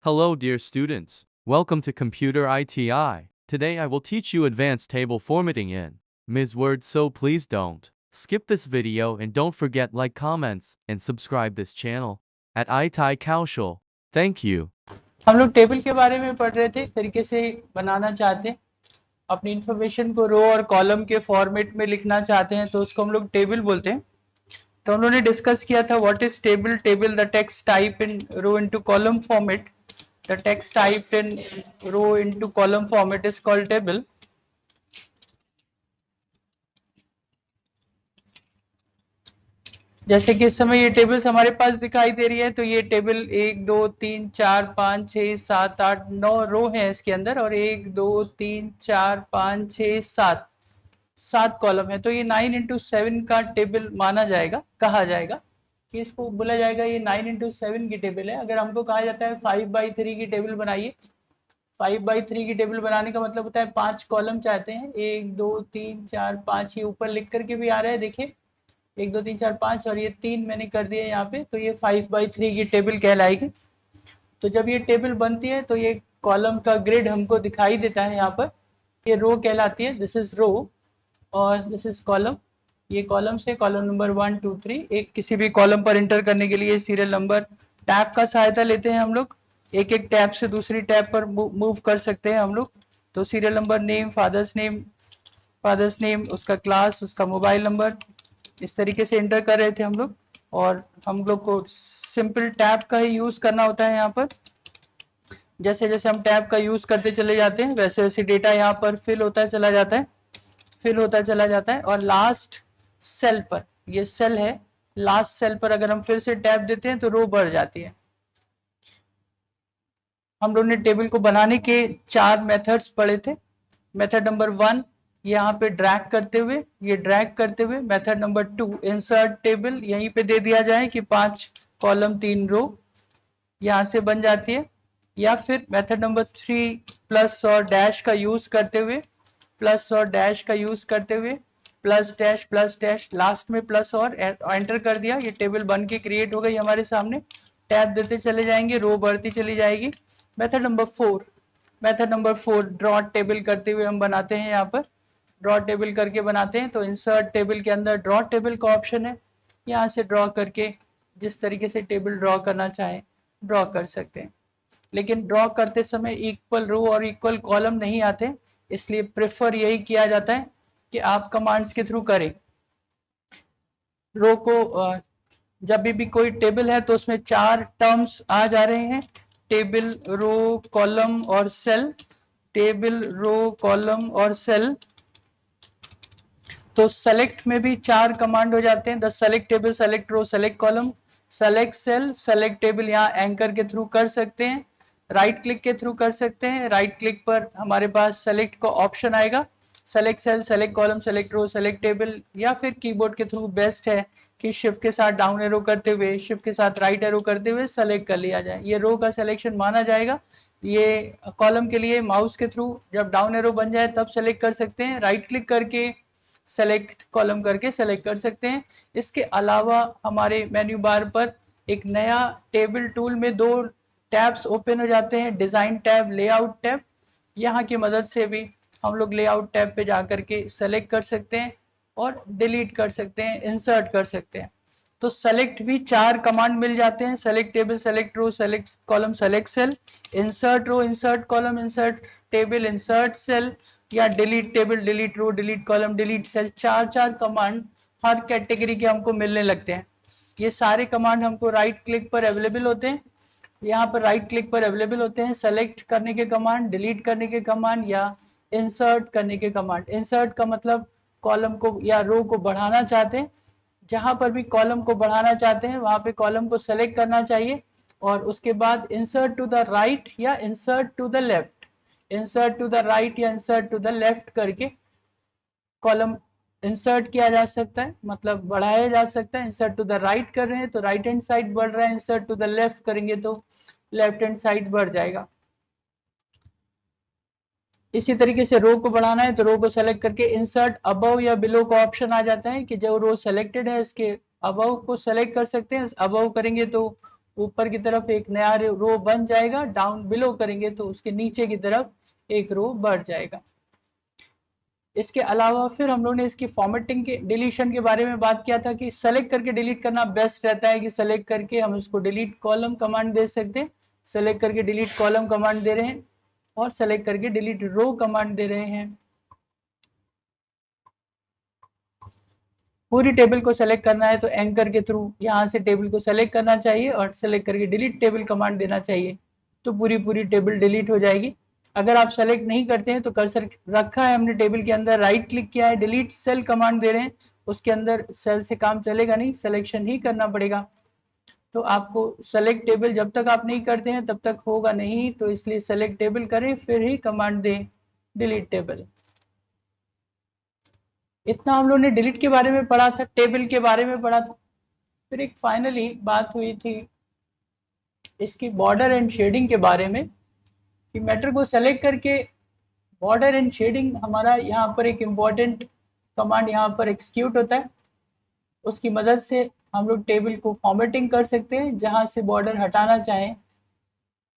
Hello dear students, welcome to Computer ITI. Today I will teach you advanced table formatting in Ms. Word, so please don't skip this video and don't forget like, comments and subscribe this channel at ITI Kaushal. Thank you. हम लोग table के बारे में पढ़ रहे थे। इस तरीके से बनाना चाहते हैं, अपनी इंफॉर्मेशन को रो और कॉलम के फॉर्मेट में लिखना चाहते हैं तो उसको हम लोग टेबल बोलते हैं। तो हम लोगों ने डिस्कस किया था what is table. Table the text type in row into column format. The text type in row into column format is called table. जैसे कि इस समय ये टेबल्स हमारे पास दिखाई दे रही है, तो ये टेबल 1 2 3 4 5 6 7 8 9 रो है इसके अंदर, और 1 2 3 4 5 6 7 कॉलम है। तो ये 9 इंटू 7 का टेबल माना जाएगा, कहा जाएगा कि इसको बोला जाएगा ये 9 इंटू 7 की टेबल है। अगर हमको कहा जाता है 5/3 की टेबल बनाइए, 5/3 की टेबल बनाने का मतलब होता है 5 कॉलम चाहते हैं। 1 2 3 4 5 ये ऊपर लिख करके भी आ रहा है, देखिए 1 2 3 4 5, और ये 3 मैंने कर दिया यहाँ पे, तो ये 5/3 की टेबल कहलाएगी। तो जब ये टेबल बनती है तो ये कॉलम का ग्रिड हमको दिखाई देता है। यहाँ पर ये रो कहलाती है, दिस इज रो, और दिस इज कॉलम। ये कॉलम से कॉलम नंबर 1 2 3, एक किसी भी कॉलम पर एंटर करने के लिए सीरियल नंबर टैब का सहायता लेते हैं हम लोग। एक एक टैब से दूसरी टैब पर मूव कर सकते हैं हम लोग। तो serial number, name, father's name, उसका क्लास, उसका मोबाइल नंबर, इस तरीके से एंटर कर रहे थे हम लोग। और हम लोग को सिंपल टैब का ही यूज करना होता है यहाँ पर। जैसे जैसे हम टैब का यूज करते चले जाते हैं वैसे वैसे डेटा यहाँ पर फिल होता चला जाता है, फिल होता चला जाता है। और लास्ट सेल पर, ये सेल है, लास्ट सेल पर अगर हम फिर से टैब देते हैं तो रो बढ़ जाती है। हम लोग ने टेबल को बनाने के 4 मेथड्स पढ़े थे। मेथड नंबर 1 यहाँ पे ड्रैग करते हुए, ये ड्रैग करते हुए। मेथड नंबर 2 इंसर्ट टेबल, यहीं पे दे दिया जाए कि 5 कॉलम 3 रो यहाँ से बन जाती है। या फिर मेथड नंबर 3 प्लस और डैश का यूज करते हुए, प्लस और डैश का यूज करते हुए, प्लस डैश लास्ट में प्लस और एंटर कर दिया, ये टेबल बन के क्रिएट हो गई हमारे सामने। टैब देते चले जाएंगे, रो बढ़ती चली जाएगी। मेथड नंबर 4 ड्रॉ टेबल करते हुए हम बनाते हैं। यहाँ पर ड्रॉ टेबल करके बनाते हैं, तो इंसर्ट टेबल के अंदर ड्रॉ टेबल का ऑप्शन है, यहाँ से ड्रॉ करके जिस तरीके से टेबल ड्रॉ करना चाहें ड्रॉ कर सकते हैं। लेकिन ड्रॉ करते समय इक्वल रो और इक्वल कॉलम नहीं आते, इसलिए प्रेफर यही किया जाता है कि आप कमांड्स के थ्रू करें। रो को जब भी कोई टेबल है तो उसमें 4 टर्म्स आ जा रहे हैं, टेबल, रो, कॉलम और सेल। टेबल, रो, कॉलम और सेल। तो सेलेक्ट में भी 4 कमांड हो जाते हैं, the select table, select row, select column, select cell, select table. यहाँ एंकर के थ्रू कर सकते हैं, राइट क्लिक के थ्रू कर सकते हैं। राइट क्लिक पर हमारे पास सेलेक्ट का ऑप्शन आएगा, select cell, select column, select row, select table. या फिर कीबोर्ड के थ्रू बेस्ट है कि शिफ्ट के साथ डाउन एरो करते हुए, शिफ्ट के साथ राइट एरो करते हुए सेलेक्ट कर लिया जाए, ये रो का सिलेक्शन माना जाएगा। ये कॉलम के लिए माउस के थ्रू जब डाउन एरो बन जाए तब सेलेक्ट कर सकते हैं, राइट क्लिक करके सेलेक्ट कॉलम करके सेलेक्ट कर सकते हैं। इसके अलावा हमारे मेन्यू बार पर एक नया टेबल टूल में 2 टैब्स ओपन हो जाते हैं, डिजाइन टैब, लेआउट टैब। यहाँ की मदद से भी हम लोग लेआउट टैब पे जाकर के सेलेक्ट कर सकते हैं और डिलीट कर सकते हैं, इंसर्ट कर सकते हैं। तो सेलेक्ट भी 4 कमांड मिल जाते हैं, select table, select row, select column, select cell, insert row, insert column, insert table, insert cell, या delete table, delete row, delete column, delete cell. 4 command हर कैटेगरी के हमको मिलने लगते हैं। ये सारे कमांड हमको राइट क्लिक पर अवेलेबल होते हैं, यहाँ पर राइट क्लिक पर अवेलेबल होते हैं। सेलेक्ट करने के कमांड, डिलीट करने के कमांड, या इंसर्ट करने के कमांड। इंसर्ट का मतलब कॉलम को या रो को बढ़ाना चाहते हैं, जहां पर भी कॉलम को बढ़ाना चाहते हैं वहां पे कॉलम को सेलेक्ट करना चाहिए, और उसके बाद इंसर्ट टू द राइट या insert to the left, insert to the right या इंसर्ट टू द लेफ्ट करके कॉलम इंसर्ट किया जा सकता है, मतलब बढ़ाया जा सकता है। इंसर्ट टू द राइट कर रहे हैं तो राइट हैंड साइड बढ़ रहा है, इंसर्ट टू द लेफ्ट करेंगे तो लेफ्ट हैंड साइड बढ़ जाएगा। इसी तरीके से रो को बढ़ाना है तो रो को सेलेक्ट करके इंसर्ट अबव या बिलो का ऑप्शन आ जाता है कि जो रो सेलेक्टेड है इसके अबव को सेलेक्ट कर सकते हैं। अबव करेंगे तो ऊपर की तरफ एक नया रो बन जाएगा, डाउन बिलो करेंगे तो उसके नीचे की तरफ एक रो बढ़ जाएगा। इसके अलावा फिर हम लोग ने इसकी फॉर्मेटिंग के डिलीशन के बारे में बात किया था कि सेलेक्ट करके डिलीट करना बेस्ट रहता है, कि सेलेक्ट करके हम इसको डिलीट कॉलम कमांड दे सकते हैं, सेलेक्ट करके डिलीट कॉलम कमांड दे रहे हैं, और सेलेक्ट करके डिलीट रो कमांड दे रहे हैं। पूरी टेबल को सेलेक्ट करना है तो एंकर के थ्रू यहाँ से टेबल को सेलेक्ट करना चाहिए और सेलेक्ट करके डिलीट टेबल कमांड देना चाहिए, तो पूरी टेबल डिलीट हो जाएगी। अगर आप सेलेक्ट नहीं करते हैं तो कर्सर रखा है हमने टेबल के अंदर, राइट क्लिक किया है, डिलीट सेल कमांड दे रहे हैं, उसके अंदर सेल से काम चलेगा नहीं, सिलेक्शन ही करना पड़ेगा। तो आपको सेलेक्ट टेबल जब तक आप नहीं करते हैं तब तक होगा नहीं, तो इसलिए सेलेक्ट टेबल करें फिर ही कमांड दें डिलीट टेबल। इतना हम लोग ने डिलीट के बारे में पढ़ा था, टेबल के बारे में पढ़ा था। फिर एक फाइनली बात हुई थी इसकी बॉर्डर एंड शेडिंग के बारे में, कि मैटर को सेलेक्ट करके बॉर्डर एंड शेडिंग हमारा यहाँ पर एक इम्पॉर्टेंट कमांड यहाँ पर एक्सिक्यूट होता है, उसकी मदद से हम लोग टेबल को फॉर्मेटिंग कर सकते हैं। जहाँ से बॉर्डर हटाना चाहें,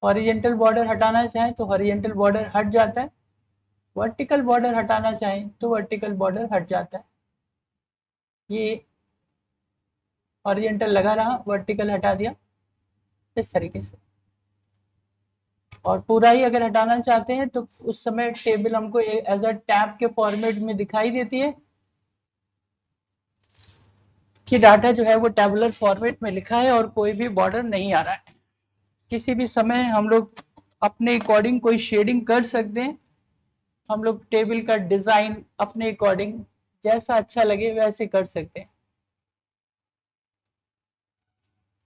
हॉरिजेंटल बॉर्डर हटाना चाहें तो हॉरिजेंटल बॉर्डर हट जाता है, वर्टिकल बॉर्डर हटाना चाहें तो वर्टिकल बॉर्डर हट जाता है। ये हॉरिजेंटल लगा रहा, वर्टिकल हटा दिया, इस तरीके से। और पूरा ही अगर हटाना चाहते हैं तो उस समय टेबल हमको एज अ टैब के फॉर्मेट में दिखाई देती है कि डाटा जो है वो टैबुलर फॉर्मेट में लिखा है और कोई भी बॉर्डर नहीं आ रहा है। किसी भी समय हम लोग अपने अकॉर्डिंग कोई शेडिंग कर सकते हैं, हम लोग टेबल का डिजाइन अपने अकॉर्डिंग जैसा अच्छा लगे वैसे कर सकते हैं।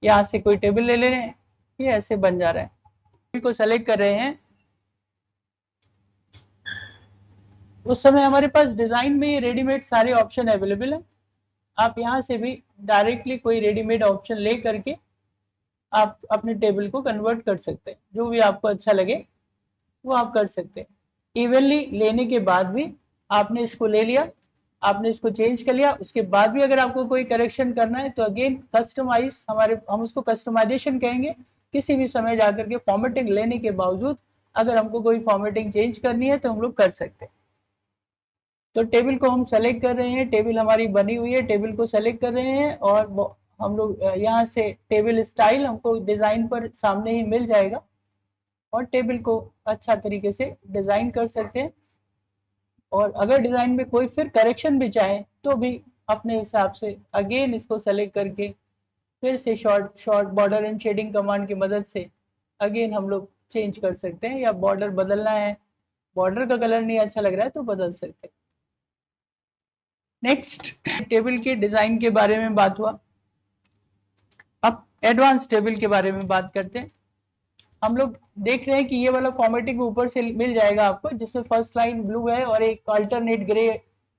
यहाँ से कोई टेबल ले रहे हैं, ये ऐसे बन जा रहा है, को सेलेक्ट कर रहे हैं, उस समय हमारे पास डिजाइन में रेडीमेड सारे ऑप्शन अवेलेबल है। आप यहाँ से भी डायरेक्टली कोई रेडीमेड ऑप्शन ले करके आप अपने टेबल को कन्वर्ट कर सकते हैं, जो भी आपको अच्छा लगे वो आप कर सकते हैं। इवनली लेने के बाद भी आपने इसको ले लिया, आपने इसको चेंज कर लिया, उसके बाद भी अगर आपको कोई करेक्शन करना है तो अगेन कस्टमाइज, हम उसको कस्टमाइजेशन कहेंगे। किसी भी समय जाकर के फॉर्मेटिंग लेने के बावजूद अगर हमको कोई फॉर्मेटिंग चेंज करनी है तो हम लोग कर सकते हैं। तो टेबल को हम सेलेक्ट कर रहे हैं, टेबल हमारी बनी हुई है, टेबल को सेलेक्ट कर रहे हैं और हम लोग यहाँ से टेबल स्टाइल हमको डिजाइन पर सामने ही मिल जाएगा और टेबल को अच्छा तरीके से डिजाइन कर सकते हैं। और अगर डिजाइन में कोई फिर करेक्शन भी चाहे तो भी अपने हिसाब से अगेन इसको सेलेक्ट करके फिर से short border and shading command की मदद से अगेन हम लोग चेंज कर सकते हैं, या बॉर्डर बदलना है, बॉर्डर का कलर नहीं अच्छा लग रहा है तो बदल सकते हैं। नेक्स्ट टेबल के डिजाइन के बारे में बात हुआ, अब एडवांस टेबल के बारे में बात करते हैं। हम लोग देख रहे हैं कि ये वाला फॉर्मेटिंग ऊपर से मिल जाएगा आपको, जिसमें फर्स्ट लाइन ब्लू है और एक alternate grey,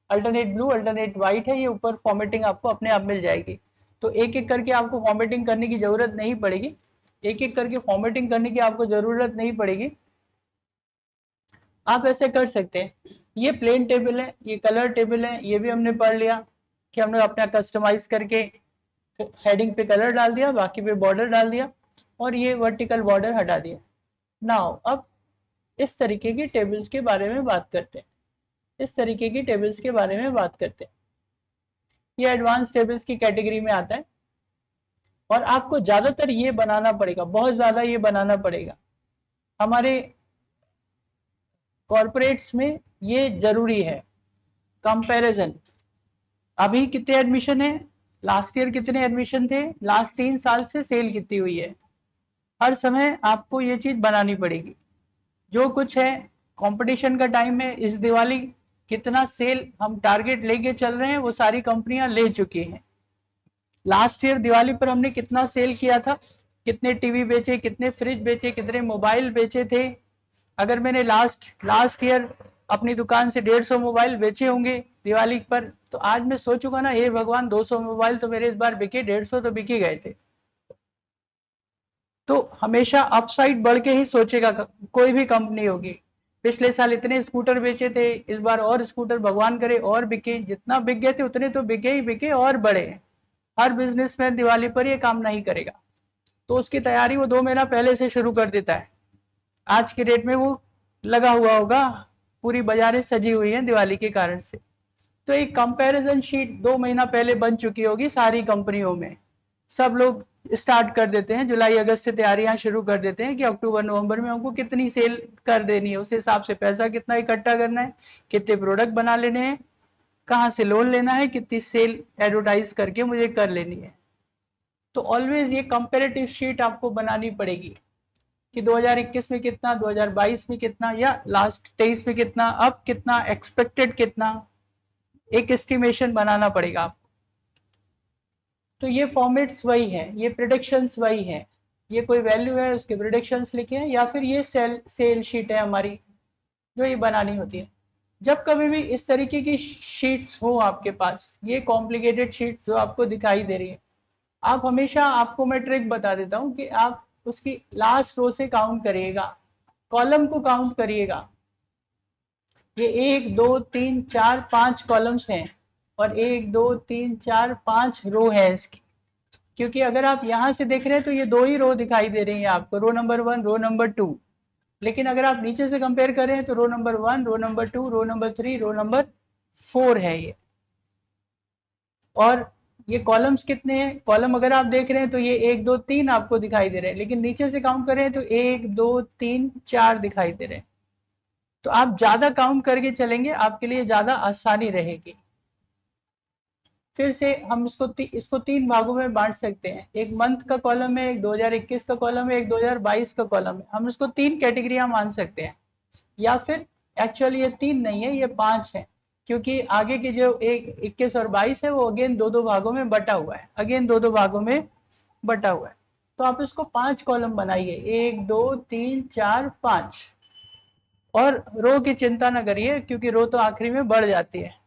alternate blue, alternate white है, ये ऊपर फॉर्मेटिंग आपको अपने आप मिल जाएगी। तो एक एक करके आपको फॉर्मेटिंग करने की जरूरत नहीं पड़ेगी, एक एक करके फॉर्मेटिंग करने की आपको जरूरत नहीं पड़ेगी, आप ऐसे कर सकते हैं। ये प्लेन टेबल है, ये कलर टेबल है, ये भी हमने पढ़ लिया कि हमने अपना कस्टमाइज करके हेडिंग पे कलर डाल दिया, बाकी पे बॉर्डर डाल दिया और ये वर्टिकल बॉर्डर हटा दिया। नाउ अब इस तरीके की टेबल्स के बारे में बात करते हैं, इस तरीके की टेबल्स के बारे में बात करते हैं। ये एडवांस टेबल्स की कैटेगरी में आता है और आपको ज्यादातर ये बनाना पड़ेगा, बहुत ज्यादा ये बनाना पड़ेगा। हमारे कॉर्पोरेट्स में ये जरूरी है। कंपैरिजन, अभी कितने एडमिशन है, लास्ट ईयर कितने एडमिशन थे, लास्ट 3 साल से सेल कितनी हुई है, हर समय आपको ये चीज बनानी पड़ेगी। जो कुछ है कंपटीशन का टाइम है, इस दिवाली कितना सेल हम टारगेट लेके चल रहे हैं वो सारी कंपनियां ले चुकी हैं। लास्ट ईयर दिवाली पर हमने कितना सेल किया था, कितने टीवी बेचे, कितने फ्रिज बेचे, कितने मोबाइल बेचे थे। अगर मैंने लास्ट ईयर अपनी दुकान से 150 मोबाइल बेचे होंगे दिवाली पर, तो आज मैं सोचूंगा ना, हे भगवान 200 मोबाइल तो मेरे इस बार बिके, 150 तो बिक ही गए थे। तो हमेशा अपसाइड बढ़ के ही सोचेगा कोई भी कंपनी होगी। पिछले साल इतने स्कूटर बेचे थे, इस बार और स्कूटर भगवान करे और बिके, जितना बिक गए थे उतने तो बिके ही बिके और बढ़े। हर बिजनेसमैन दिवाली पर ये काम नहीं करेगा। तो उसकी तैयारी वो 2 महीना पहले से शुरू कर देता है। आज के डेट में वो लगा हुआ होगा, पूरी बाजारें सजी हुई हैं दिवाली के कारण से। तो एक कंपैरिजन शीट 2 महीना पहले बन चुकी होगी सारी कंपनियों में। सब लोग स्टार्ट कर देते हैं, जुलाई अगस्त से तैयारियां शुरू कर देते हैं कि अक्टूबर नवंबर में हमको कितनी सेल कर देनी है, उस हिसाब से पैसा कितना इकट्ठा करना है, कितने प्रोडक्ट बना लेने हैं, कहाँ से लोन लेना है, कितनी सेल एडवर्टाइज करके मुझे कर लेनी है। तो ऑलवेज ये कंपेरेटिव शीट आपको बनानी पड़ेगी कि 2021 में कितना, 2022 में कितना, या लास्ट 23 में कितना, अब कितना, एक्सपेक्टेड कितना, एक एस्टिमेशन बनाना पड़ेगा आपको। तो ये फॉर्मेट्स वही है, ये प्रिडिक्शंस वही है, ये कोई वैल्यू है उसके प्रिडिक्शंस लिखे हैं, या फिर ये सेल शीट है हमारी जो ये बनानी होती है। जब कभी भी इस तरीके की शीट्स हो आपके पास, ये कॉम्प्लिकेटेड शीट्स जो आपको दिखाई दे रही है, आप हमेशा, आपको मैं ट्रिक बता देता हूं कि आप उसकी लास्ट रो से काउंट करिएगा, कॉलम को काउंट करिएगा। ये 1 2 3 4 5 कॉलम्स हैं और 1 2 3 4 5 रो है इसकी। क्योंकि अगर आप यहां से देख रहे हैं तो ये 2 ही रो दिखाई दे रही है आपको, रो नंबर 1, रो नंबर 2। लेकिन अगर आप नीचे से कंपेयर करें तो row number 1, row number 2, row number 3, row number 4 है ये। और ये कॉलम्स कितने हैं, कॉलम अगर आप देख रहे हैं तो ये 1 2 3 आपको दिखाई दे रहे हैं, लेकिन नीचे से काउंट करें तो 1 2 3 4 दिखाई दे रहे हैं। तो आप ज्यादा काउंट करके चलेंगे, आपके लिए ज्यादा आसानी रहेगी। फिर से हम इसको 3 भागों में बांट सकते हैं, एक मंथ का कॉलम है, एक 2021 का कॉलम है, एक 2022 का कॉलम है। हम इसको 3 कैटेगरियां मान सकते हैं, या फिर एक्चुअली ये 3 नहीं है, ये 5 है, क्योंकि आगे के जो 21 और 22 है वो अगेन 2 भागों में बटा हुआ है, अगेन 2 भागों में बटा हुआ है। तो आप इसको 5 कॉलम बनाइए, 1 2 3 4 5। और रो की चिंता ना करिए, क्योंकि रो तो आखिरी में बढ़ जाती है,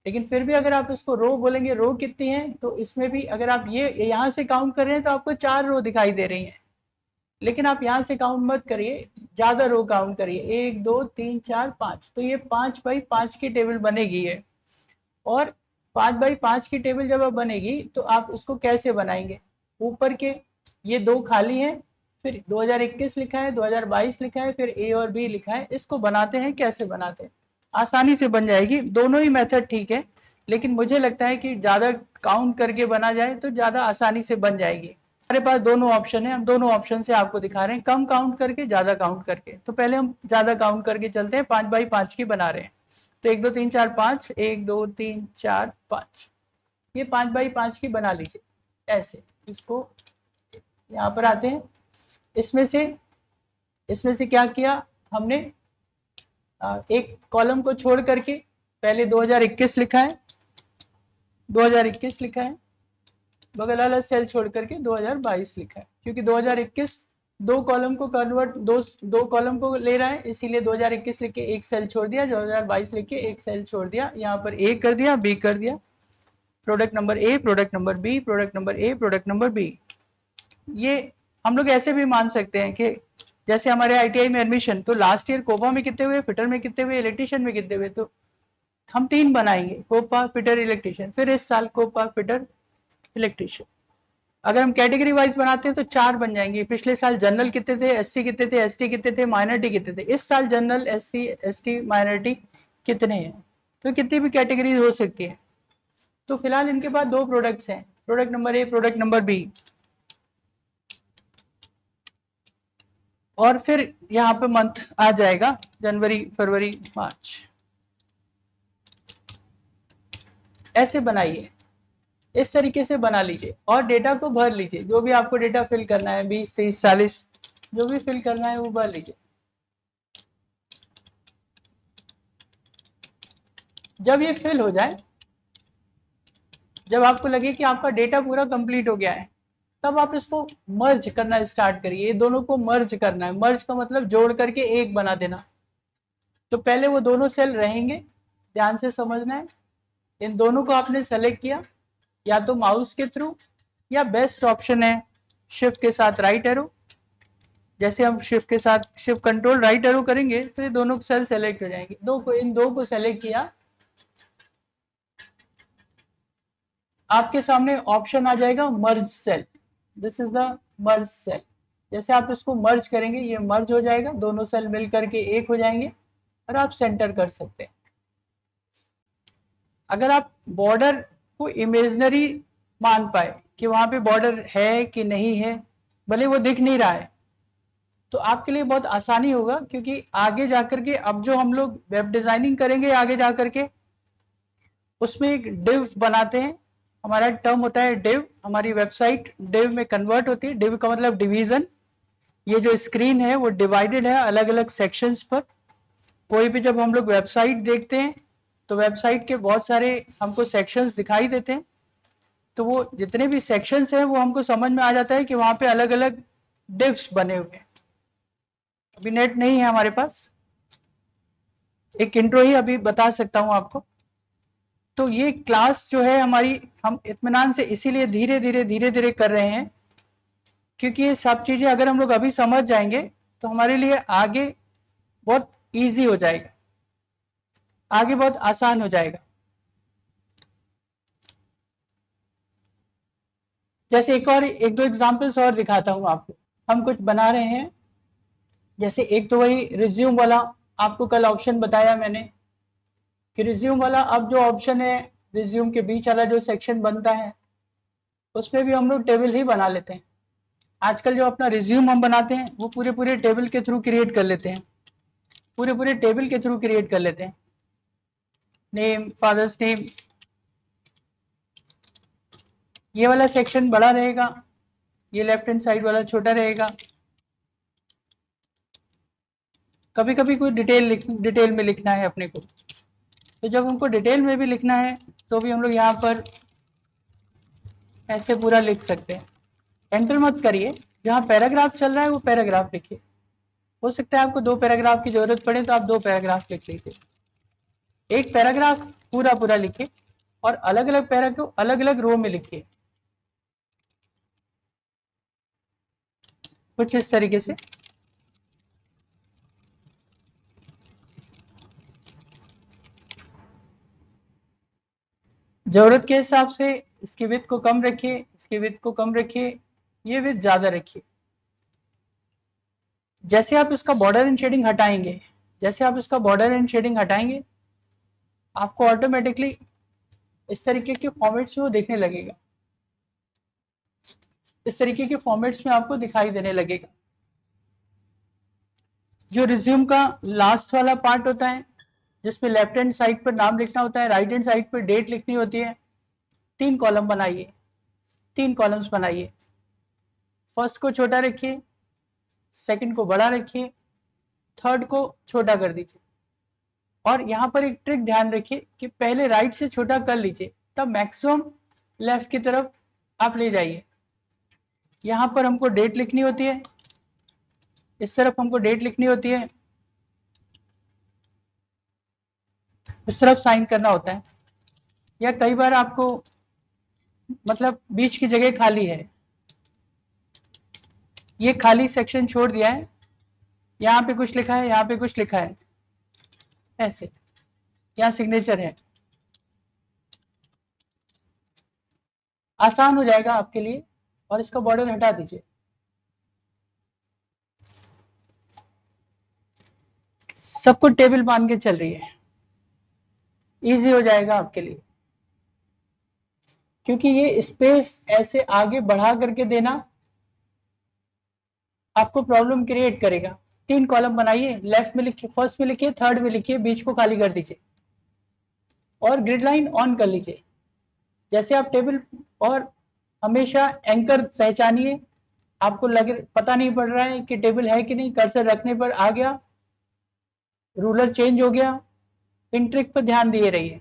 लेकिन फिर भी अगर आप इसको रो बोलेंगे, रो कितनी है, तो इसमें भी अगर आप ये यहां से काउंट कर रहे हैं तो आपको 4 रो दिखाई दे रही हैं। लेकिन आप यहां से काउंट मत करिए, ज्यादा रो काउंट करिए, 1 2 3 4 5। तो ये 5 बाई 5 की टेबल बनेगी है। और 5 बाई 5 की टेबल जब बनेगी तो आप इसको कैसे बनाएंगे, ऊपर के ये 2 खाली हैं, फिर 2021 लिखा है, 2022 लिखा है, फिर ए और बी लिखा है। इसको बनाते हैं, कैसे बनाते हैं, आसानी से बन जाएगी। दोनों ही मेथड ठीक है, लेकिन मुझे लगता है कि ज्यादा काउंट करके बना जाए तो ज्यादा आसानी से बन जाएगी। हमारे पास दोनों ऑप्शन है, हम दोनों ऑप्शन से आपको दिखा रहे हैं, कम काउंट करके, ज्यादा काउंट करके। तो पहले हम ज्यादा काउंट करके चलते हैं, 5 बाई 5 की बना रहे हैं। तो 1 2 3 4 5, 1 2 3 4 5, ये 5 बाई 5 की बना लीजिए ऐसे। इसको यहाँ पर आते हैं, इसमें से क्या किया हमने, एक कॉलम को छोड़ करके पहले 2021 लिखा है, 2021 लिखा है, बगल वाला सेल छोड़ करके 2022 लिखा है, क्योंकि 2021 दो कॉलम को कन्वर्ट, दो कॉलम को ले रहा है, इसीलिए 2021 लिख के एक सेल छोड़ दिया, 2022 लिख के एक सेल छोड़ दिया, यहाँ पर ए कर दिया, बी कर दिया, product number A, product number B, product number A, product number B. ये हम लोग ऐसे भी मान सकते हैं कि जैसे हमारे आईटीआई में एडमिशन, तो लास्ट ईयर कोपा में कितने हुए, फिटर में कितने हुए, इलेक्ट्रिशियन में कितने हुए, तो हम 3 बनाएंगे, कोपा फिटर इलेक्ट्रिशियन। फिर इस साल कोपा फिटर इलेक्ट्रिशियन। अगर हम कैटेगरी वाइज बनाते हैं तो 4 बन जाएंगे। पिछले साल जनरल कितने थे, एससी कितने थे, एसटी कितने थे, माइनॉरिटी कितने थे। इस साल जनरल, एससी, एसटी, माइनॉरिटी कितने हैं, तो कितनी भी कैटेगरीज हो सकती है। तो फिलहाल इनके पास 2 प्रोडक्ट्स हैं, product number A, product number B. और फिर यहाँ पे मंथ आ जाएगा, जनवरी, फरवरी, मार्च। ऐसे बनाइए, इस तरीके से बना लीजिए और डेटा को भर लीजिए। जो भी आपको डेटा फिल करना है, 20 30 40 जो भी फिल करना है वो भर लीजिए। जब ये फिल हो जाए, जब आपको लगे कि आपका डेटा पूरा कंप्लीट हो गया है, तब आप इसको मर्ज करना स्टार्ट करिए। ये दोनों को मर्ज करना है, मर्ज का मतलब जोड़ करके एक बना देना। तो पहले वो दोनों सेल रहेंगे, ध्यान से समझना है। इन दोनों को आपने सेलेक्ट किया, या तो माउस के थ्रू, या बेस्ट ऑप्शन है शिफ्ट के साथ राइट एरो। जैसे हम शिफ्ट के साथ शिफ्ट कंट्रोल राइट एरो करेंगे तो ये दोनों सेल सेलेक्ट हो जाएंगे। इन दो को सेलेक्ट किया, आपके सामने ऑप्शन आ जाएगा merge cell. This is the merge cell. जैसे आप इसको मर्ज करेंगे ये मर्ज हो जाएगा, दोनों सेल मिल करके एक हो जाएंगे और आप सेंटर कर सकते हैं। अगर आप बॉर्डर को इमेजिनरी मान पाए कि वहां पे बॉर्डर है कि नहीं है, भले वो दिख नहीं रहा है, तो आपके लिए बहुत आसानी होगा, क्योंकि आगे जाकर के अब जो हम लोग वेब डिजाइनिंग करेंगे आगे जाकर के, उसमें एक डिव बनाते हैं। हमारा टर्म होता है डिव, हमारी वेबसाइट डिव में कन्वर्ट होती है। डिव का मतलब डिवीजन। ये जो स्क्रीन है वो डिवाइडेड है अलग अलग सेक्शंस पर। कोई भी जब हम लोग वेबसाइट देखते हैं तो वेबसाइट के बहुत सारे हमको सेक्शंस दिखाई देते हैं, तो वो जितने भी सेक्शंस हैं वो हमको समझ में आ जाता है कि वहां पे अलग अलग डिव्स बने हुए हैं। अभी नेट नहीं है हमारे पास, एक इंट्रो ही अभी बता सकता हूं आपको। तो ये क्लास जो है हमारी, हम इत्मीनान से इसीलिए धीरे धीरे कर रहे हैं, क्योंकि ये सब चीजें अगर हम लोग अभी समझ जाएंगे तो हमारे लिए आगे बहुत इजी हो जाएगा, आगे बहुत आसान हो जाएगा। जैसे एक दो एग्जांपल्स और दिखाता हूं आपको। हम कुछ बना रहे हैं, जैसे एक तो वही रिज्यूम वाला आपको कल ऑप्शन बताया मैंने कि रिज्यूम वाला अब जो ऑप्शन है, रिज्यूम के बीच वाला जो सेक्शन बनता है उसमें भी हम लोग टेबल ही बना लेते हैं। आजकल जो अपना रिज्यूम हम बनाते हैं वो पूरे पूरे टेबल के थ्रू क्रिएट कर लेते हैं, पूरे पूरे टेबल के थ्रू क्रिएट कर लेते हैं। नेम, फादर्स नेम, ये वाला सेक्शन बड़ा रहेगा, ये लेफ्ट हैंड साइड वाला छोटा रहेगा। कभी कभी कोई डिटेल में लिखना है अपने को, तो जब हमको डिटेल में भी लिखना है तो भी हम लोग यहाँ पर ऐसे पूरा लिख सकते हैं। एंटर मत करिए, जहाँ पैराग्राफ चल रहा है वो पैराग्राफ लिखिए। हो सकता है आपको 2 पैराग्राफ की जरूरत पड़े तो आप 2 पैराग्राफ लिख लीजिए। एक पैराग्राफ पूरा पूरा लिखिए और अलग अलग पैरा को अलग अलग रो में लिखिए, कुछ इस तरीके से। जरूरत के हिसाब से इसकी विड्थ को कम रखिए, इसकी विड्थ को कम रखिए, ये विड्थ ज्यादा रखिए। जैसे आप इसका बॉर्डर एंड शेडिंग हटाएंगे, जैसे आप इसका बॉर्डर एंड शेडिंग हटाएंगे, आपको ऑटोमेटिकली इस तरीके के फॉर्मेट्स में वो देखने लगेगा, इस तरीके के फॉर्मेट्स में आपको दिखाई देने लगेगा। जो रिज्यूम का लास्ट वाला पार्ट होता है, जिसमें लेफ्ट हैंड साइड पर नाम लिखना होता है, राइट हैंड साइड पर डेट लिखनी होती है, 3 कॉलम बनाइए, 3 कॉलम्स बनाइए। फर्स्ट को छोटा रखिए, सेकंड को बड़ा रखिए, थर्ड को छोटा कर दीजिए। और यहां पर एक ट्रिक ध्यान रखिए कि पहले राइट से छोटा कर लीजिए, तब मैक्सिमम लेफ्ट की तरफ आप ले जाइए। यहां पर हमको डेट लिखनी होती है, इस तरफ हमको डेट लिखनी होती है, इस तरफ साइन करना होता है। या कई बार आपको मतलब बीच की जगह खाली है, ये खाली सेक्शन छोड़ दिया है, यहाँ पे कुछ लिखा है, यहाँ पे कुछ लिखा है, ऐसे यहाँ सिग्नेचर है, आसान हो जाएगा आपके लिए। और इसका बॉर्डर हटा दीजिए। सब कुछ टेबल मान के चल रही है, इजी हो जाएगा आपके लिए, क्योंकि ये स्पेस ऐसे आगे बढ़ा करके देना आपको प्रॉब्लम क्रिएट करेगा। 3 कॉलम बनाइए, लेफ्ट में लिखिए, फर्स्ट में लिखिए, थर्ड में लिखिए, बीच को खाली कर दीजिए और ग्रिड लाइन ऑन कर लीजिए। जैसे आप टेबल, और हमेशा एंकर पहचानिए, आपको लगे पता नहीं पड़ रहा है कि टेबल है कि नहीं, कर्सर रखने पर आ गया, रूलर चेंज हो गया, इन ट्रिक पर ध्यान दिए रहिए।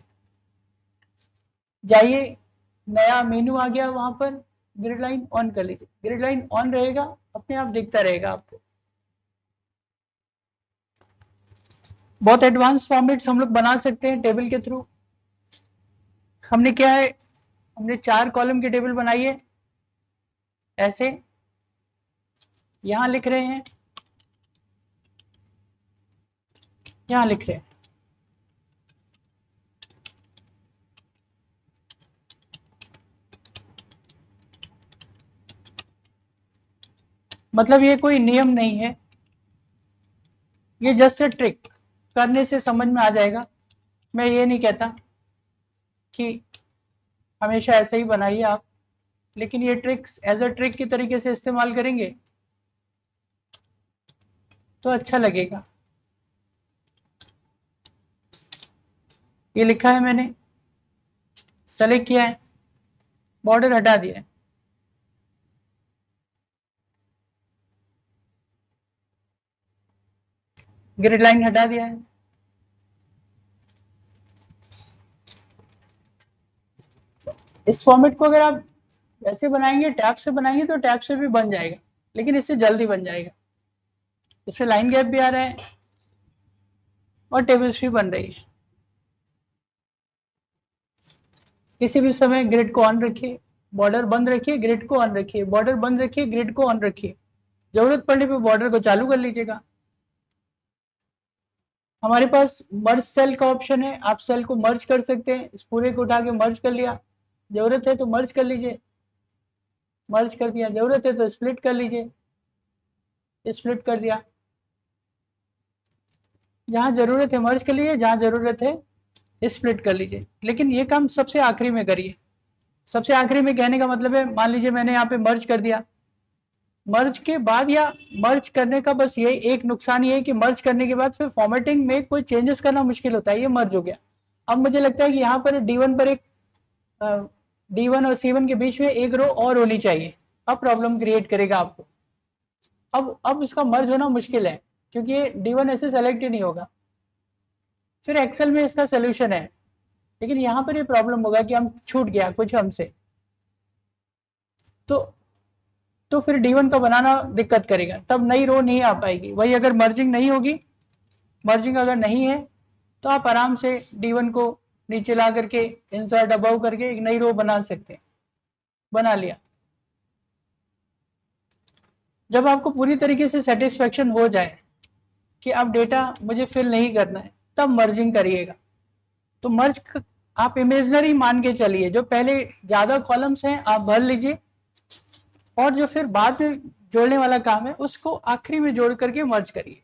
जाइए, नया मेनू आ गया, वहां पर ग्रिड लाइन ऑन कर लीजिए, ग्रिड लाइन ऑन रहेगा, अपने आप दिखता रहेगा आपको। बहुत एडवांस फॉर्मेट्स हम लोग बना सकते हैं टेबल के थ्रू। हमने क्या है, हमने 4 कॉलम की टेबल बनाई है, ऐसे यहां लिख रहे हैं, यहां लिख रहे हैं। मतलब ये कोई नियम नहीं है, ये जस्ट ए ट्रिक, करने से समझ में आ जाएगा। मैं ये नहीं कहता कि हमेशा ऐसे ही बनाइए आप, लेकिन ये ट्रिक्स एज अ ट्रिक की तरीके से इस्तेमाल करेंगे तो अच्छा लगेगा। ये लिखा है मैंने, सेलेक्ट किया है, बॉर्डर हटा दिया है, ग्रिड लाइन हटा दिया है। इस फॉर्मेट को अगर आप ऐसे बनाएंगे, टैब से बनाएंगे तो टैब से भी बन जाएगा, लेकिन इससे जल्दी बन जाएगा। इसमें लाइन गैप भी आ रहा है और टेबल्स भी बन रही है। किसी भी समय ग्रिड को ऑन रखिए, बॉर्डर बंद रखिए, ग्रिड को ऑन रखिए, बॉर्डर बंद रखिए, ग्रिड को ऑन रखिए, जरूरत पड़ने पे बॉर्डर को चालू कर लीजिएगा। हमारे पास मर्ज सेल का ऑप्शन है, आप सेल को मर्ज कर सकते हैं। इस पूरे को उठा के मर्ज कर लिया, जरूरत है तो मर्ज कर लीजिए, मर्ज कर दिया, जरूरत है तो स्प्लिट कर लीजिए, स्प्लिट कर दिया। जहां जरूरत है मर्ज कर लीजिए, जहां जरूरत है स्प्लिट कर लीजिए, लेकिन ये काम सबसे आखिरी में करिए। सबसे आखिरी में कहने का मतलब है, मान लीजिए मैंने यहाँ पे मर्ज कर दिया, मर्ज के बाद या मर्ज करने का बस ये एक नुकसान ये है कि मर्ज करने के बाद फिर फॉर्मेटिंग में कोई चेंजेस करना मुश्किल होता है। ये मर्ज हो गया, अब मुझे लगता है कि यहाँ पर D1 पर एक D1 और C1 के बीच में एक रो और होनी चाहिए, अब प्रॉब्लम क्रिएट करेगा आपको। अब इसका मर्ज होना मुश्किल है क्योंकि ये D1 ऐसे सेलेक्ट ही नहीं होगा। फिर एक्सेल में इसका सोल्यूशन है, लेकिन यहाँ पर ये प्रॉब्लम होगा कि हम छूट गया कुछ हमसे, तो फिर D1 का बनाना दिक्कत करेगा, तब नई रो नहीं आ पाएगी। वही अगर मर्जिंग नहीं होगी, मर्जिंग अगर नहीं है तो आप आराम से D1 को नीचे ला करके इंसर्ट अबव करके एक नई रो बना सकते हैं। बना लिया। जब आपको पूरी तरीके से सेटिस्फेक्शन हो जाए कि अब डेटा मुझे फिल नहीं करना है, तब मर्जिंग करिएगा। तो मर्ज आप इमेजनरी मान के चलिए, जो पहले ज्यादा कॉलम्स हैं आप भर लीजिए, और जो फिर बाद में जोड़ने वाला काम है उसको आखिरी में जोड़ करके मर्ज करिए।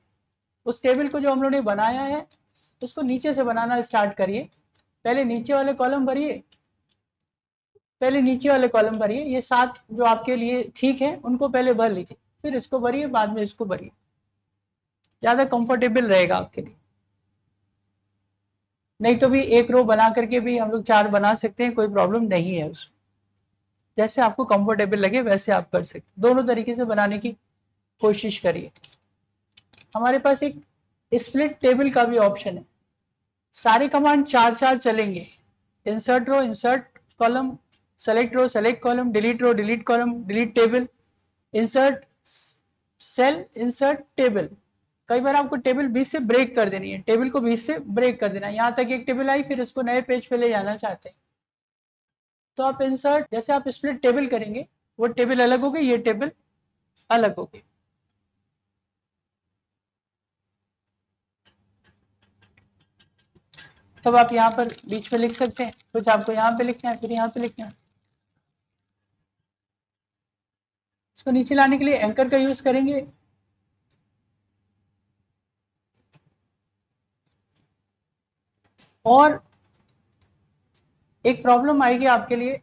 उस टेबल को जो हम लोगों ने बनाया है उसको नीचे से बनाना स्टार्ट करिए। पहले नीचे वाले कॉलम भरिए, पहले नीचे वाले कॉलम भरिए, ये 7 जो आपके लिए ठीक है उनको पहले भर लीजिए, फिर इसको भरिए, बाद में इसको भरिए, ज्यादा कंफर्टेबल रहेगा आपके लिए। नहीं तो भी एक रो बना करके भी हम लोग 4 बना सकते हैं, कोई प्रॉब्लम नहीं है उसमें। जैसे आपको कंफर्टेबल लगे वैसे आप कर सकते, दोनों तरीके से बनाने की कोशिश करिए। हमारे पास एक स्प्लिट टेबल का भी ऑप्शन है। सारे कमांड 4 चलेंगे, insert row, insert column, select row, select column, delete row, delete column, delete table, insert cell, insert table. कई बार आपको टेबल बीच से ब्रेक कर देनी है, टेबल को बीच से ब्रेक कर देना है, यहां तक एक टेबल आई फिर उसको नए पेज पे ले जाना चाहते हैं, तो आप इंसर्ट, जैसे आप स्प्लिट टेबल करेंगे वो टेबल अलग होगी, ये टेबल अलग होगी। तब आप यहाँ पर बीच में लिख सकते हैं, कुछ आपको यहाँ पे लिखना है, फिर यहाँ पे लिखना है। इसको नीचे लाने के लिए एंकर का यूज करेंगे। और एक प्रॉब्लम आएगी आपके लिए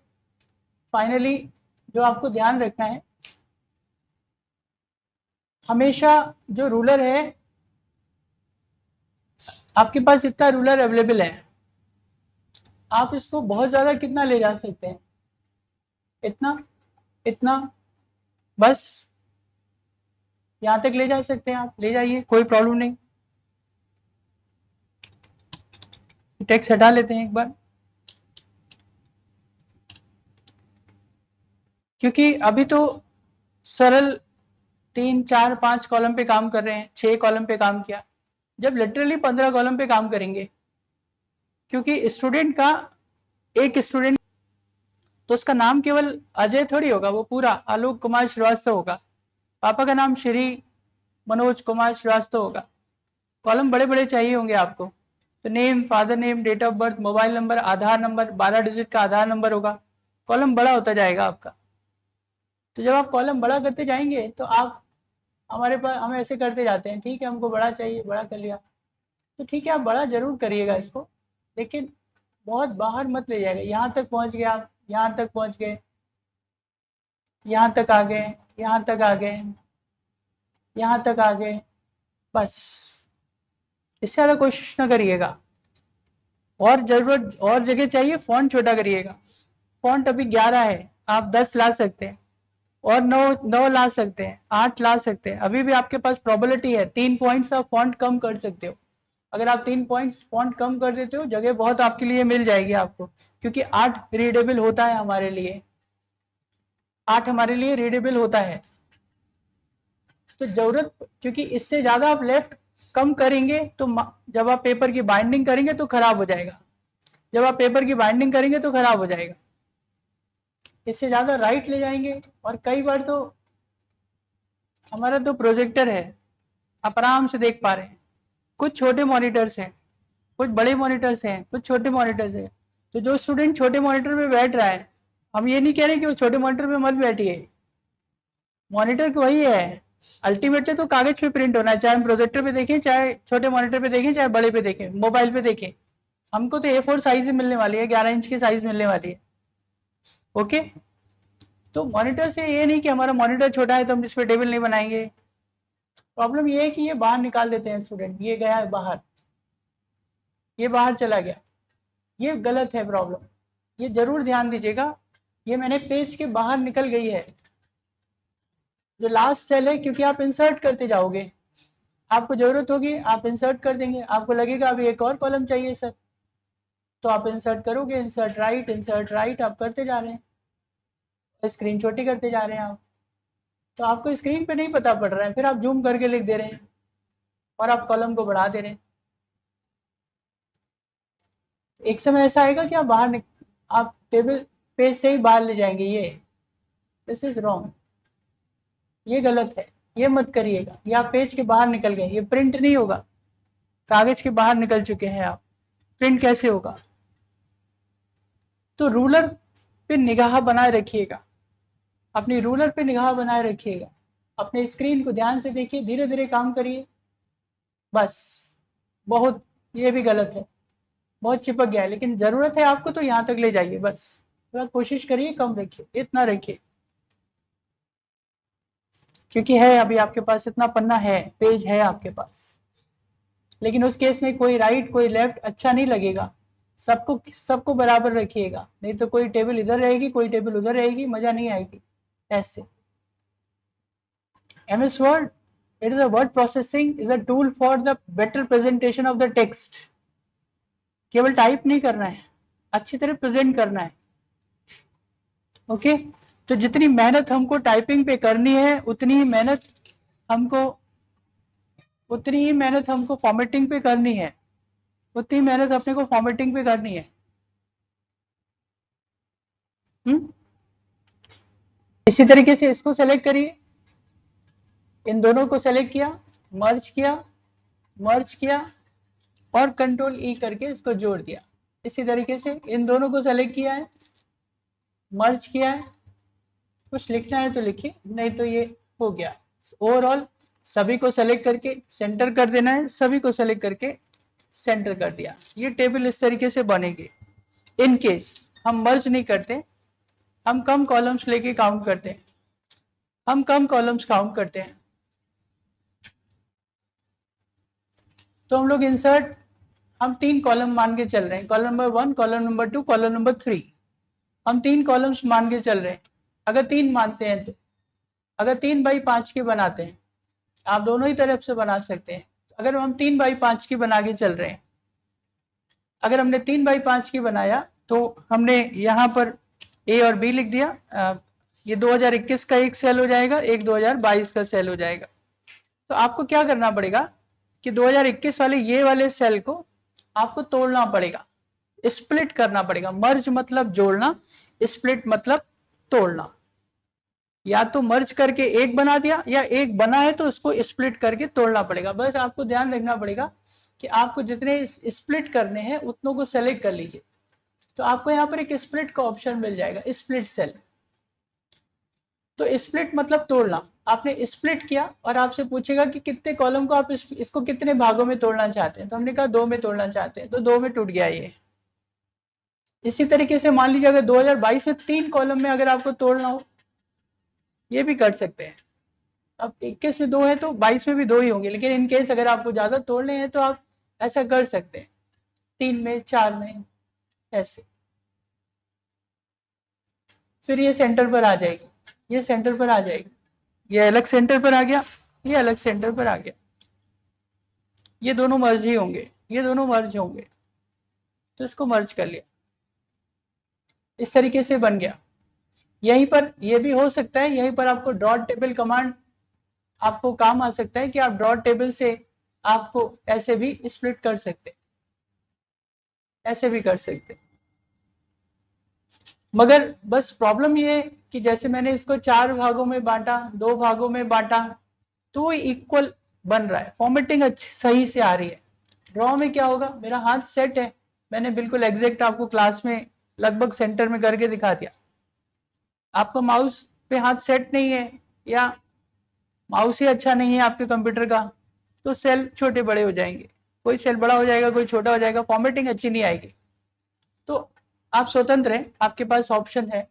फाइनली, जो आपको ध्यान रखना है, हमेशा जो रूलर है, आपके पास इतना रूलर अवेलेबल है, आप इसको बहुत ज्यादा कितना ले जा सकते हैं, इतना, इतना, बस यहां तक ले जा सकते हैं, आप ले जाइए, कोई प्रॉब्लम नहीं। टेक्स्ट हटा लेते हैं एक बार, क्योंकि अभी तो सरल 3, 4, 5 कॉलम पे काम कर रहे हैं, 6 कॉलम पे काम किया, जब लिटरली 15 कॉलम पे काम करेंगे, क्योंकि स्टूडेंट का, एक स्टूडेंट तो उसका नाम केवल अजय थोड़ी होगा, वो पूरा आलोक कुमार श्रीवास्तव होगा, पापा का नाम श्री मनोज कुमार श्रीवास्तव होगा, कॉलम बड़े बड़े चाहिए होंगे आपको, तो name, father name, date of birth, mobile number, Aadhaar number, 12 digit का आधार नंबर होगा, कॉलम बड़ा होता जाएगा आपका। तो जब आप कॉलम बड़ा करते जाएंगे तो आप हमारे पास हम ऐसे करते जाते हैं, ठीक है हमको बड़ा चाहिए, बड़ा कर लिया, तो ठीक है आप बड़ा जरूर करिएगा इसको, लेकिन बहुत बाहर मत ले जाएगा। यहाँ तक पहुँच गए आप, यहाँ तक पहुँच गए, यहाँ तक आ गए, यहाँ तक आ गए, यहाँ तक आ गए, बस इससे ज़्यादा कोशिश ना करिएगा। और जरूरत और जगह चाहिए, फॉन्ट छोटा करिएगा। फॉन्ट अभी 11 है, आप 10 ला सकते हैं, और 9 ला सकते हैं, 8 ला सकते हैं। अभी भी आपके पास प्रोबेबिलिटी है, 3 पॉइंट्स आप फॉन्ट कम कर सकते हो। अगर आप 3 पॉइंट्स फॉन्ट कम कर देते हो, जगह बहुत आपके लिए मिल जाएगी आपको, क्योंकि 8 रीडेबल होता है हमारे लिए, 8 हमारे लिए रीडेबल होता है। तो जरूरत, क्योंकि इससे ज्यादा आप लेफ्ट कम करेंगे तो जब आप पेपर की बाइंडिंग करेंगे तो खराब हो जाएगा, जब आप पेपर की बाइंडिंग करेंगे तो खराब हो जाएगा। इससे ज्यादा राइट ले जाएंगे, और कई बार तो हमारा तो प्रोजेक्टर है, आप आराम से देख पा रहे हैं। कुछ छोटे मॉनिटर्स हैं, कुछ बड़े मॉनिटर्स हैं, कुछ छोटे मॉनिटर्स हैं। तो जो स्टूडेंट छोटे मॉनिटर पे बैठ रहा है, हम ये नहीं कह रहे कि वो छोटे मॉनिटर पे मत बैठिए, मॉनिटर तो वही है, अल्टीमेटली तो कागज पे प्रिंट होना है, चाहे हम प्रोजेक्टर पे देखें, चाहे छोटे मॉनिटर पे देखें, चाहे बड़े पे देखें, मोबाइल पे देखें। हमको तो A4 साइज ही मिलने वाली है, 11 इंच की साइज मिलने वाली है। ओके, तो मॉनिटर से ये नहीं कि हमारा मॉनिटर छोटा है तो हम इस पे टेबल नहीं बनाएंगे। प्रॉब्लम ये है कि ये बाहर निकाल देते हैं स्टूडेंट, ये गया है बाहर, ये बाहर चला गया, ये गलत है प्रॉब्लम, ये जरूर ध्यान दीजिएगा। ये मैंने पेज के बाहर निकल गई है, जो लास्ट सेल है, क्योंकि आप इंसर्ट करते जाओगे, आपको जरूरत होगी, आप इंसर्ट कर देंगे, आपको लगेगा अभी एक और कॉलम चाहिए सर, तो आप इंसर्ट करोगे, इंसर्ट राइट आप करते जा रहे हैं, स्क्रीन छोटी करते जा रहे हैं आप, तो आपको स्क्रीन पे नहीं पता पड़ रहा है, फिर आप जूम करके लिख दे रहे हैं और आप कॉलम को बढ़ा दे रहे हैं। एक समय ऐसा आएगा कि आप टेबल पेज से ही बाहर ले जाएंगे, ये दिस इज रॉन्ग, ये गलत है, ये मत करिएगा। ये आप पेज के बाहर निकल गए, ये प्रिंट नहीं होगा, कागज के बाहर निकल चुके हैं आप, प्रिंट कैसे होगा। तो रूलर पे निगाह बनाए रखिएगा, अपनी रूलर पे निगाह बनाए रखिएगा, अपने स्क्रीन को ध्यान से देखिए, धीरे धीरे काम करिए, बस। बहुत, ये भी गलत है, बहुत चिपक गया है, लेकिन जरूरत है आपको तो यहाँ तक ले जाइए, बस थोड़ा कोशिश करिए, कम रखिए, इतना रखिए, क्योंकि है अभी आपके पास इतना पन्ना है, पेज है आपके पास। लेकिन उस केस में कोई राइट कोई लेफ्ट अच्छा नहीं लगेगा, सबको सबको बराबर रखिएगा, नहीं तो कोई टेबल इधर रहेगी, कोई टेबल उधर रहेगी, मजा नहीं आएगी ऐसे। MS Word, it is a word processing is a tool for the better presentation of the text। केवल टाइप नहीं करना है, अच्छी तरह प्रेजेंट करना है। ओके, तो जितनी मेहनत हमको टाइपिंग पे करनी है, उतनी ही मेहनत हमको फॉर्मेटिंग पे करनी है, उतनी मेहनत अपने को फॉर्मेटिंग पे करनी है। इसी तरीके से इसको सेलेक्ट करिए, इन दोनों को सेलेक्ट किया, मर्ज किया और कंट्रोल E करके इसको जोड़ दिया। इसी तरीके से इन दोनों को सेलेक्ट किया है, मर्ज किया है, कुछ लिखना है तो लिखिए, नहीं तो ये हो गया। ओवरऑल सभी को सेलेक्ट करके सेंटर कर देना है, सभी को सेलेक्ट करके सेंटर कर दिया। ये टेबल इस तरीके से बनेगी। इन केस हम मर्ज नहीं करते, हम कम कॉलम्स लेके काउंट करते हैं, हम कम कॉलम्स काउंट करते हैं, तो हम लोग इंसर्ट, हम 3 कॉलम मान के चल रहे हैं, column number 1, column number 2, column number 3, हम 3 कॉलम्स मान के चल रहे हैं। अगर 3 मानते हैं तो, अगर 3 बाई 5 के बनाते हैं, आप दोनों ही तरफ से बना सकते हैं। अगर हम 3 बाई 5 की बना के चल रहे हैं, अगर हमने 3 बाई 5 की बनाया तो हमने यहाँ पर A और B लिख दिया, ये 2021 का एक सेल हो जाएगा, एक 2022 का सेल हो जाएगा। तो आपको क्या करना पड़ेगा कि 2021 वाले ये वाले सेल को आपको तोड़ना पड़ेगा, स्प्लिट करना पड़ेगा। मर्ज मतलब जोड़ना, स्प्लिट मतलब तोड़ना। या तो मर्ज करके एक बना दिया, या एक बना है तो उसको स्प्लिट करके तोड़ना पड़ेगा। बस आपको ध्यान रखना पड़ेगा कि आपको जितने स्प्लिट करने हैं उतनों को सेलेक्ट कर लीजिए, तो आपको यहाँ पर एक स्प्लिट का ऑप्शन मिल जाएगा, स्प्लिट सेल। तो स्प्लिट मतलब तोड़ना। आपने स्प्लिट किया और आपसे पूछेगा कि कितने कॉलम को आप इसको कितने भागों में तोड़ना चाहते हैं, तो हमने कहा 2 में तोड़ना चाहते हैं, तो 2 में टूट गया ये। इसी तरीके से मान लीजिए अगर 2022 में 3 कॉलम में अगर आपको तोड़ना हो, ये भी कर सकते हैं। अब 21 में 2 है तो 22 में भी 2 ही होंगे, लेकिन इन केस अगर आपको ज्यादा तोड़ने हैं तो आप ऐसा कर सकते हैं, 3 में, 4 में, ऐसे। फिर ये सेंटर पर आ जाएगी, ये सेंटर पर आ जाएगी, ये अलग सेंटर पर आ गया, ये अलग सेंटर पर आ गया, ये दोनों मर्ज ही होंगे, ये दोनों मर्ज होंगे, तो इसको मर्ज कर लिया, इस तरीके से बन गया। यहीं पर ये भी हो सकता है, यहीं पर आपको डॉट टेबल कमांड आपको काम आ सकता है कि आप डॉट टेबल से आपको ऐसे भी स्प्लिट कर सकते, ऐसे भी कर सकते। मगर बस प्रॉब्लम ये है कि जैसे मैंने इसको 4 भागों में बांटा, 2 भागों में बांटा, तो वो इक्वल बन रहा है, फॉर्मेटिंग अच्छी सही से आ रही है। ड्रॉ में क्या होगा, मेरा हाथ सेट है, मैंने बिल्कुल एग्जैक्ट आपको क्लास में लगभग सेंटर में करके दिखा दिया। आपका माउस पे हाथ सेट नहीं है या माउस ही अच्छा नहीं है आपके कंप्यूटर का, तो सेल छोटे बड़े हो जाएंगे, कोई सेल बड़ा हो जाएगा, कोई छोटा हो जाएगा, फॉर्मेटिंग अच्छी नहीं आएगी। तो आप स्वतंत्र हैं, आपके पास ऑप्शन है,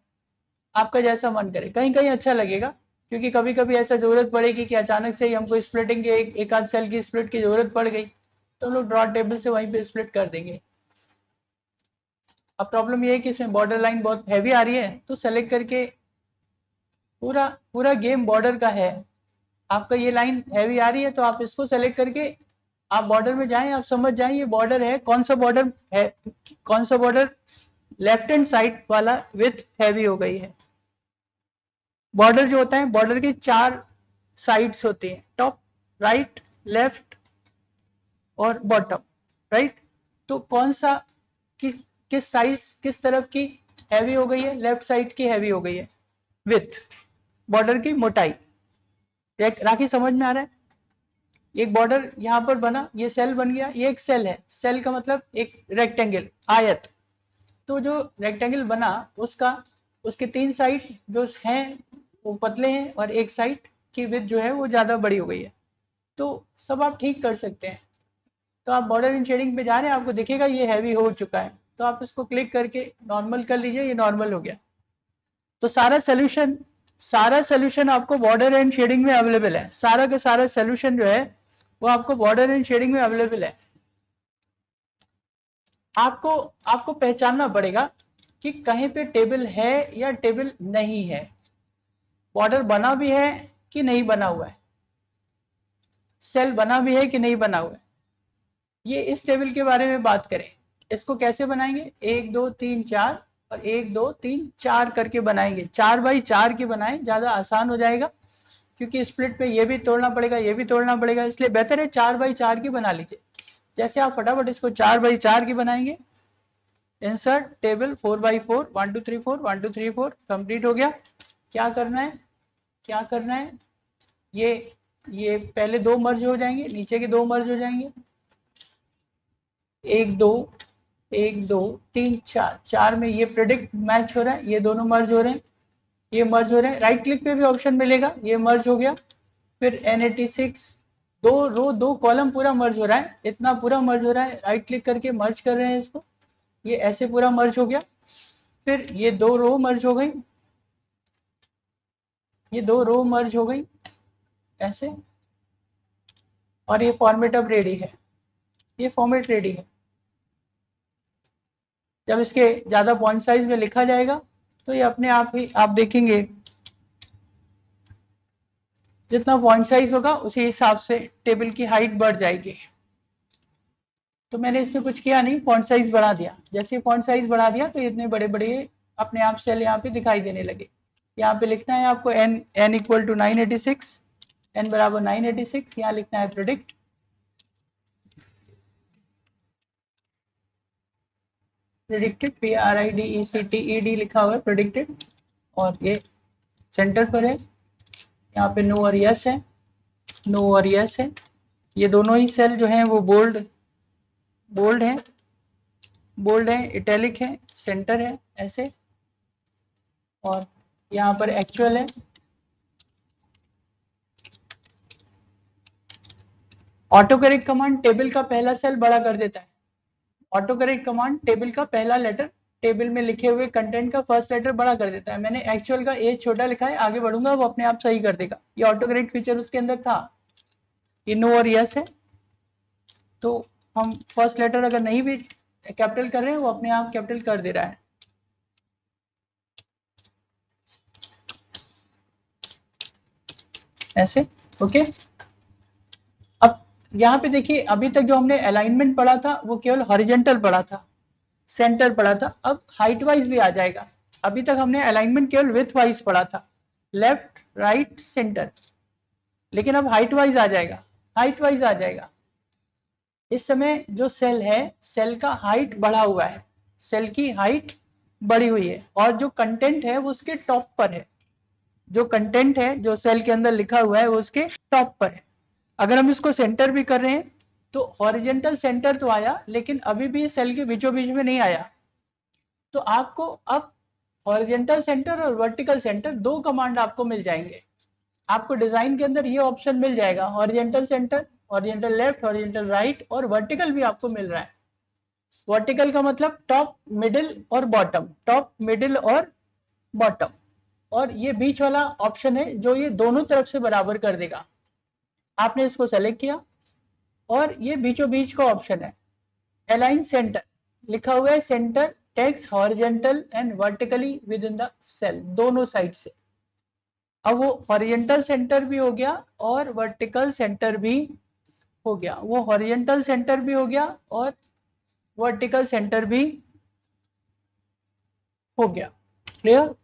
आपका जैसा मन करे। कहीं कहीं अच्छा लगेगा, क्योंकि कभी कभी ऐसा जरूरत पड़ेगी कि अचानक से ही हमको स्प्लिटिंग के एक आध सेल की स्प्लिट की जरूरत पड़ गई, तो हम लोग ड्रॉ टेबल से वहीं पे स्प्लिट कर देंगे। अब प्रॉब्लम ये है कि इसमें बॉर्डर लाइन बहुत हैवी आ रही है, तो सेलेक्ट करके पूरा पूरा गेम बॉर्डर का है। आपका ये लाइन हैवी आ रही है तो आप इसको सेलेक्ट करके आप बॉर्डर में जाएं, आप समझ जाएं ये बॉर्डर है, कौन सा बॉर्डर है, कौन सा बॉर्डर लेफ्ट हैंड साइड वाला विथ हैवी हो गई है। बॉर्डर जो होता है, बॉर्डर की 4 साइड्स होती हैं, टॉप, राइट, लेफ्ट और बॉटम, राइट। तो कौन सा किस साइज किस तरफ की हैवी हो गई है, लेफ्ट साइड की हैवी हो गई है विथ, बॉर्डर की मोटाई। राखी समझ में आ रहा है? एक बॉर्डर यहां पर बना, ये सेल बन गया, ये एक सेल है, सेल का मतलब एक रेक्टेंगल, आयत। तो जो रेक्टेंगल बना उसका उसके 3 साइड जो हैं वो पतले हैं और एक साइड की विड्थ जो है वो ज्यादा बड़ी हो गई है। तो सब आप ठीक कर सकते हैं। तो आप बॉर्डर इन शेडिंग पे जा रहे हैं, आपको दिखेगा ये हैवी हो चुका है, तो आप इसको क्लिक करके नॉर्मल कर लीजिए, ये नॉर्मल हो गया। तो सारा सोल्यूशन आपको बॉर्डर एंड शेडिंग में अवेलेबल है। सारा का सारा सोल्यूशन जो है वो आपको बॉर्डर एंड शेडिंग में अवेलेबल है। आपको आपको पहचानना पड़ेगा कि कहीं पे टेबल है या टेबल नहीं है, बॉर्डर बना भी है कि नहीं बना हुआ है, सेल बना भी है कि नहीं बना हुआ है। ये इस टेबल के बारे में बात करें, इसको कैसे बनाएंगे, 1 2 3 4 और 1 2 3 4 करके बनाएंगे। 4 बाई 4 की बनाएं, ज्यादा आसान हो जाएगा, क्योंकि स्प्लिट पे ये भी तोड़ना पड़ेगा, ये भी तोड़ना पड़ेगा, इसलिए बेहतर है 4 बाई 4 की बना लीजिए। जैसे आप फटाफट इसको 4 बाई 4 की बनाएंगे, इंसर्ट टेबल 4 बाई 4, 1 2 3 4, 1 2 3 4 कंप्लीट हो गया। क्या करना है, क्या करना है, ये पहले 2 मर्ज हो जाएंगे, नीचे के 2 मर्ज हो जाएंगे, 1 2 1 2 3 4, 4 में ये प्रेडिक्ट मैच हो रहा है, ये दोनों मर्ज हो रहे हैं, ये मर्ज हो रहे हैं। राइट क्लिक पे भी ऑप्शन मिलेगा, ये मर्ज हो गया। फिर N86 2 रो 2 कॉलम पूरा मर्ज हो रहा है, इतना पूरा मर्ज हो रहा है, राइट क्लिक करके मर्ज कर रहे हैं इसको, ये ऐसे पूरा मर्ज हो गया। फिर ये 2 रो मर्ज हो गई, ये 2 रो मर्ज हो गई ऐसे, और ये फॉर्मेट अब रेडी है, ये फॉर्मेट रेडी है। जब इसके ज्यादा पॉइंट साइज में लिखा जाएगा तो ये अपने आप ही आप देखेंगे, जितना पॉइंट साइज होगा उसी हिसाब से टेबल की हाइट बढ़ जाएगी। तो मैंने इसमें कुछ किया नहीं, फॉन्ट साइज बढ़ा दिया। जैसे फॉन्ट साइज बढ़ा दिया तो इतने बड़े बड़े अपने आप सेल यहाँ पे दिखाई देने लगे। यहाँ पे लिखना है आपको n इक्वल टू 986, n बराबर 986, यहाँ लिखना है प्रेडिक्ट, प्रेडिक्टेड, PRIDECTED लिखा हुआ है प्रेडिक्टेड, और ये सेंटर पर है। यहाँ पे नो और यस है, नो और यस है। ये दोनों ही सेल जो हैं वो बोल्ड है, बोल्ड है, इटैलिक है, सेंटर है ऐसे, और यहाँ पर एक्चुअल है, ऑटो करेक्ट कमांड टेबल का पहला सेल बड़ा कर देता है। ऑटो करेक्ट कमांड टेबल का पहला लेटर, टेबल में लिखे हुए कंटेंट का फर्स्ट लेटर बड़ा कर देता है। मैंने एक्चुअल का ए छोटा लिखा है, आगे बढ़ूंगा वो अपने आप सही कर देगा। ये ऑटो करेक्ट फीचर उसके अंदर था। ये नो और यस है, तो हम फर्स्ट लेटर अगर नहीं भी कैपिटल कर रहे हैं वो अपने आप कैपिटल कर दे रहा है। ऐसे ओके। अब यहाँ पे देखिए, अभी तक जो हमने अलाइनमेंट पढ़ा था वो केवल हॉरिजॉन्टल पढ़ा था, सेंटर पढ़ा था। अब हाइट वाइज भी आ जाएगा। अभी तक हमने अलाइनमेंट केवल विथ वाइज पढ़ा था, लेफ्ट राइट सेंटर, लेकिन अब हाइट वाइज आ जाएगा। हाइट वाइज आ जाएगा। इस समय जो सेल है, सेल का हाइट बढ़ा हुआ है, सेल की हाइट बढ़ी हुई है, और जो कंटेंट है वो उसके टॉप पर है। जो कंटेंट है जो सेल के अंदर लिखा हुआ है वो उसके टॉप पर है। अगर हम इसको सेंटर भी कर रहे हैं तो हॉरिजेंटल सेंटर तो आया, लेकिन अभी भी सेल के बीचों बीच में नहीं आया। तो आपको अब हॉरिजेंटल सेंटर और वर्टिकल सेंटर दो कमांड आपको मिल जाएंगे। आपको डिजाइन के अंदर ये ऑप्शन मिल जाएगा, horizontal centre, horizontal left, horizontal right, और वर्टिकल भी आपको मिल रहा है। वर्टिकल का मतलब टॉप मिडिल और बॉटम, टॉप मिडिल और बॉटम, और ये बीच वाला ऑप्शन है जो ये दोनों तरफ से बराबर कर देगा। आपने इसको सेलेक्ट किया और ये बीचों बीच का ऑप्शन है, अलाइन सेंटर लिखा हुआ है, centre text horizontal and vertically within the cell, दोनों साइड से। अब वो हॉरिजेंटल सेंटर भी हो गया और वर्टिकल सेंटर भी हो गया, वो हॉरिजेंटल सेंटर भी हो गया और वर्टिकल सेंटर भी हो गया। क्लियर?